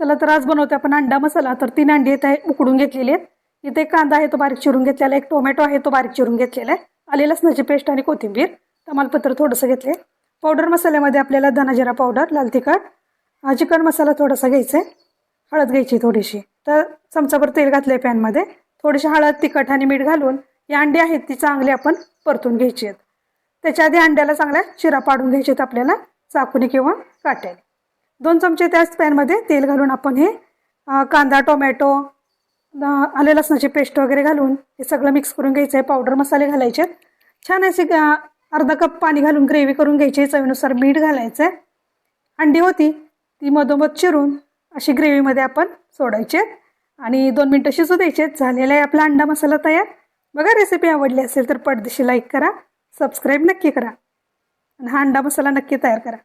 चला तर आज बनवते आपण अंडा मसाला। तर 3 अंडी आहेत उकडून घेतलेली आहेत। इथे एक कांदा आहे तो बारीक चिरून घेतलेला आहे, एक टोमॅटो आहे तो बारीक चिरून घेतलेला आहे, आले लसणाची पेस्ट आणि कोथिंबीर, तमालपत्र थोडंसं घेतले। पावडर मसाल्यामध्ये आपल्याला धना जिरा पावडर, लाल तिखट, चिकन मसाला थोडासा घ्यायचा आहे, हळद घ्यायची थोडीशी, तर चमचाभर तेल घातले पॅनमध्ये, थोडीशी हळद तिखट आणि मीठ घालून ही अंडी आहेत ती चांगली आपण परतून घ्यायची आहेत। त्याच्या आधी अंड्याला चांगला चिरा पाडून घ्यायचे आहेत आपल्याला चाकूने किंवा काट्याने। 2 चमचे त्याच पॅनमध्ये तेल घालून आपण हे कांदा, टोमॅटो, आले लसणाची पेस्ट वगैरे घालून हे सगळं मिक्स करून घ्यायचं आहे। पावडर मसाले घालायचे, छान असे अर्धा कप पाणी घालून ग्रेव्ही करून घ्यायची, चवीनुसार मीठ घालायचं आहे। अंडी होती ती मधोमध चिरून अशी ग्रेव्हीमध्ये आपण सोडायचे आणि 2 मिनिटं शिजू द्यायचे। झालेला आहे आपला अंडा मसाला तयार। बघा, रेसिपी आवडली असेल तर पटदिशी लाईक करा, सबस्क्राईब नक्की करा आणि हा अंडा मसाला नक्की तयार करा।